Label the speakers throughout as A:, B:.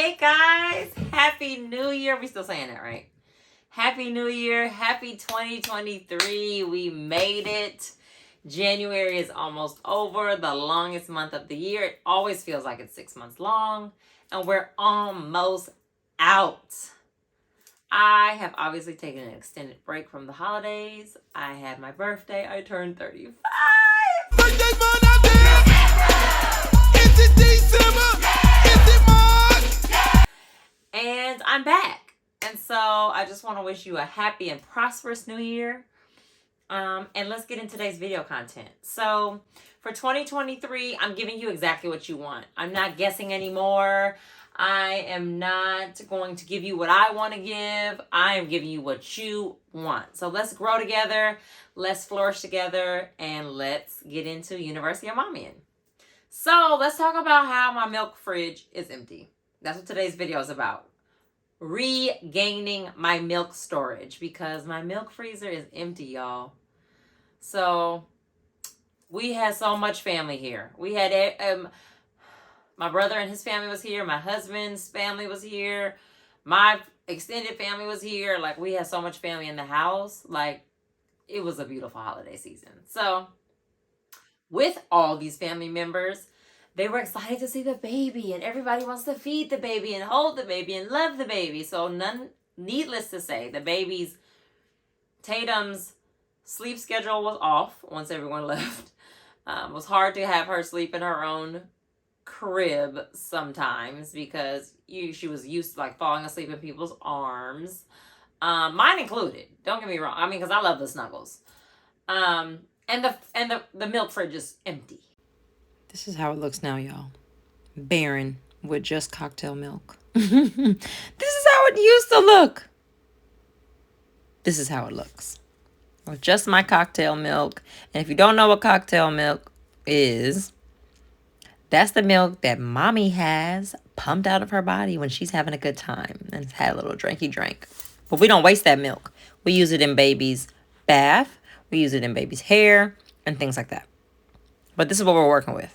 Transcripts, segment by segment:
A: Hey guys, Happy New Year. We still saying that, right? Happy New Year. Happy 2023. We made it. January is almost over, the longest month of the year. It always feels like it's 6 months long, and we're almost out. I have obviously taken an extended break from the holidays. I had my birthday. I turned 35.
B: Birthday Is it December? Is it March?
A: And I'm back. And so I just want to wish you a happy and prosperous new year. And let's get into today's video content. So for 2023, I'm giving you exactly what you want. I'm not guessing anymore. I am not going to give you what I want to give. I am giving you what you want. So let's grow together. Let's flourish together. And let's get into University of Mommying. So let's talk about how my milk fridge is empty. That's what today's video is about. Regaining my milk storage because my milk freezer is empty, y'all. So we had so much family here. We had my brother and his family was here. My husband's family was here. My extended family was here. Like, we had so much family in the house. Like, it was a beautiful holiday season. So with all these family members, they were excited to see the baby, and everybody wants to feed the baby and hold the baby and love the baby. So needless to say, the baby's, Tatum's sleep schedule was off once everyone left. It was hard to have her sleep in her own crib sometimes because she was used to like falling asleep in people's arms. Mine included. Don't get me wrong. I mean, because I love the snuggles. And the milk fridge is empty.
C: This is how it looks now, y'all. Barren with just cocktail milk. This is how it used to look. This is how it looks. With just my cocktail milk. And if you don't know what cocktail milk is, that's the milk that mommy has pumped out of her body when she's having a good time and had a little drinky drink. But we don't waste that milk. We use it in baby's bath. We use it in baby's hair and things like that. But this is what we're working with.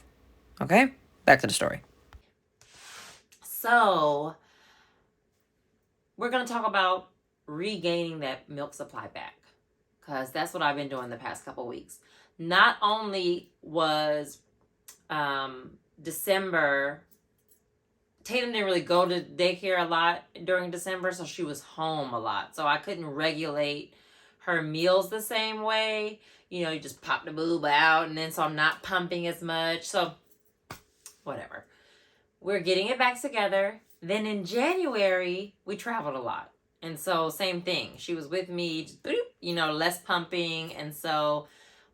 C: Okay? Back to the story.
A: So we're going to talk about regaining that milk supply back, because that's what I've been doing the past couple weeks. Not only was December, Tatum didn't really go to daycare a lot during December, so she was home a lot. So I couldn't regulate her meals the same way. You know, you just pop the boob out, and then so I'm not pumping as much. So whatever. We're getting it back together. Then in January, we traveled a lot. And so same thing. She was with me, just, you know, less pumping. And so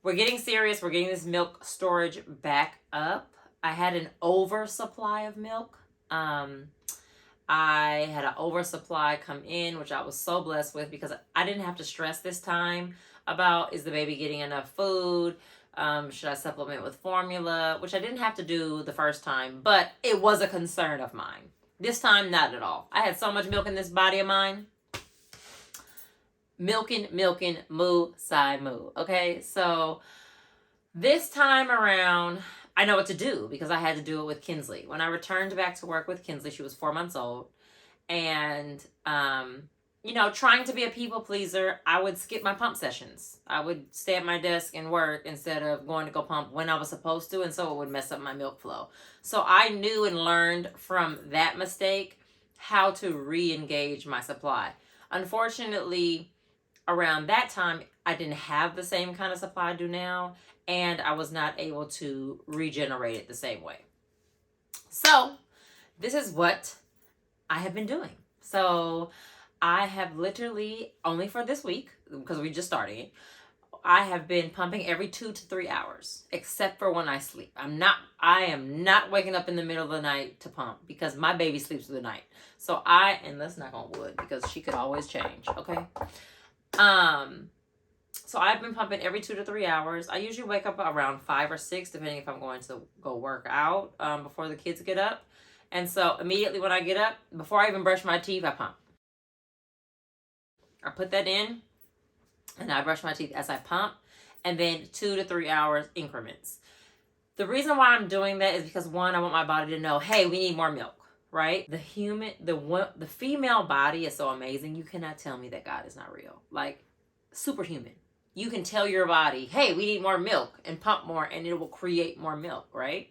A: we're getting serious. We're getting this milk storage back up. I had an oversupply of milk. I had an oversupply come in, which I was so blessed with because I didn't have to stress this time about, is the baby getting enough food? Should I supplement with formula? Which I didn't have to do the first time, but it was a concern of mine. This time, not at all. I had so much milk in this body of mine. Milking, moo, sigh, moo. Okay, so this time around, I know what to do because I had to do it with Kinsley. When I returned back to work with Kinsley, she was 4 months old. And, you know, trying to be a people pleaser, I would skip my pump sessions. I would stay at my desk and work instead of going to go pump when I was supposed to. And so it would mess up my milk flow. So I knew and learned from that mistake how to re-engage my supply. Unfortunately, around that time, I didn't have the same kind of supply I do now. And I was not able to regenerate it the same way. So this is what I have been doing. So I have literally, only for this week, because we just started, I have been pumping every 2 to 3 hours, except for when I sleep. I am not waking up in the middle of the night to pump because my baby sleeps through the night. So and let's knock on wood because she could always change, okay? So I've been pumping every 2 to 3 hours. I usually wake up around 5 or 6, depending if I'm going to go work out before the kids get up. And so immediately when I get up, before I even brush my teeth, I pump. I put that in, and I brush my teeth as I pump, and then 2 to 3 hours increments. The reason why I'm doing that is because, one, I want my body to know, hey, we need more milk, right? The female body is so amazing. You cannot tell me that God is not real. Like, superhuman. You can tell your body, hey, we need more milk, and pump more, and it will create more milk, right?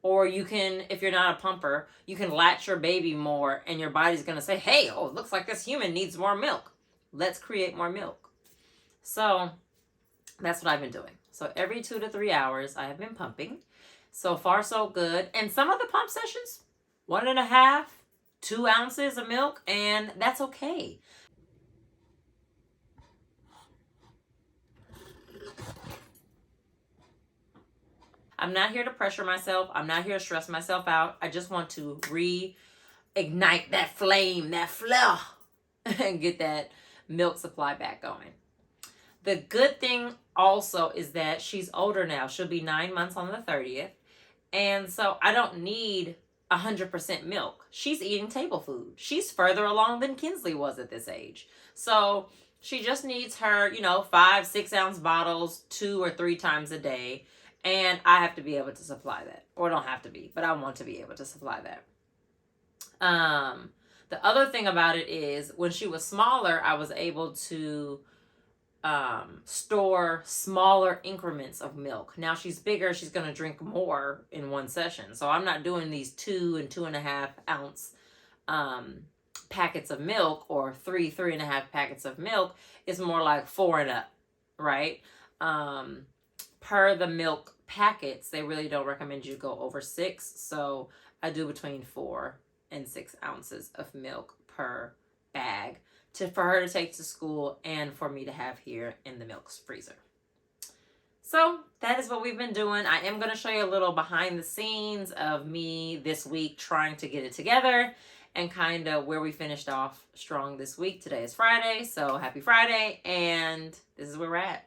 A: Or you can, if you're not a pumper, you can latch your baby more, and your body's going to say, hey, oh, it looks like this human needs more milk. Let's create more milk. So that's what I've been doing. So every 2 to 3 hours, I have been pumping. So far, so good. And some of the pump sessions, 1.5, 2 ounces of milk, and that's okay. I'm not here to pressure myself. I'm not here to stress myself out. I just want to reignite that flame, that flare, and get that milk supply back going. The good thing also is that she's older now. She'll be 9 months on the 30th. And so I don't need 100% milk. She's eating table food. She's further along than Kinsley was at this age. So she just needs her, 5-6 ounce bottles 2 or 3 times a day. And I have to be able to supply that. Or don't have to be, but I want to be able to supply that. The other thing about it is when she was smaller, I was able to store smaller increments of milk. Now she's bigger, she's going to drink more in one session. So I'm not doing these 2 and 2.5 ounce packets of milk, or 3.5 packets of milk. It's more like 4 and up, right? Per the milk packets, they really don't recommend you go over 6. So I do between 4 and 6 ounces of milk per bag for her to take to school and for me to have here in the milk freezer. So that is what we've been doing. I am going to show you a little behind the scenes of me this week trying to get it together and kind of where we finished off strong this week. Today is Friday, so happy Friday, and this is where we're at.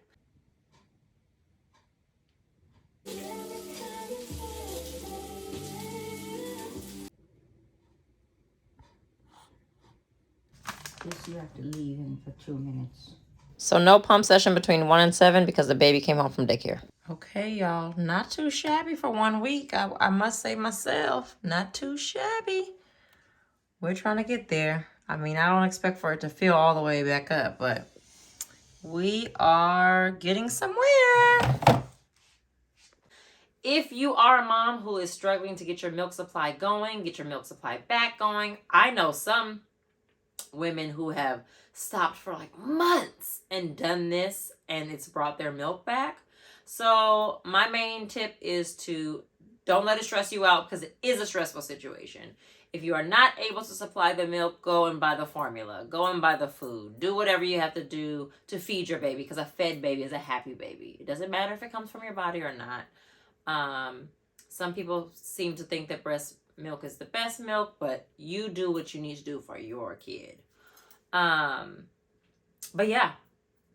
D: This you have to leave him for 2 minutes.
A: So no pump session between 1 and 7 because the baby came home from daycare. Okay, y'all. Not too shabby for 1 week. I must say myself. Not too shabby. We're trying to get there. I mean, I don't expect for it to fill all the way back up, but we are getting somewhere. If you are a mom who is struggling to get your milk supply going, get your milk supply back going, I know some women who have stopped for like months and done this, and it's brought their milk back. So my main tip is to don't let it stress you out, because it is a stressful situation. If you are not able to supply the milk, go and buy the formula, go and buy the food, do whatever you have to do to feed your baby, because a fed baby is a happy baby. It doesn't matter if it comes from your body or not. Some people seem to think that breast milk is the best milk, but you do what you need to do for your kid. But yeah,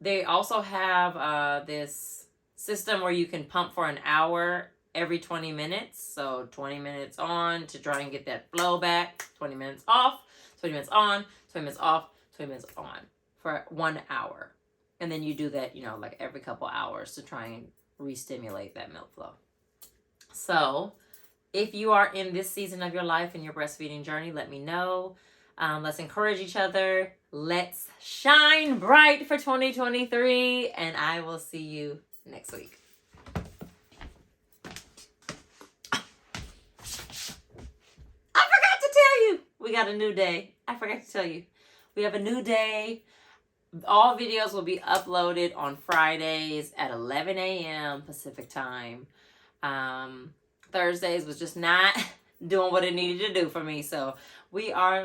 A: they also have this system where you can pump for an hour every 20 minutes. So 20 minutes on to try and get that flow back, 20 minutes off, 20 minutes on, 20 minutes off, 20 minutes on for 1 hour. And then you do that, like every couple hours to try and re-stimulate that milk flow. So if you are in this season of your life and your breastfeeding journey, let me know. Let's encourage each other. Let's shine bright for 2023. And I will see you next week. I forgot to tell you. We got a new day. I forgot to tell you. We have a new day. All videos will be uploaded on Fridays at 11 a.m. Pacific time. Thursdays was just not doing what it needed to do for me. So we are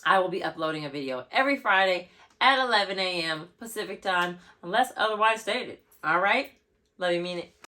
A: I will be uploading a video every Friday at 11 a.m. Pacific time, unless otherwise stated. All right? Let me mean it.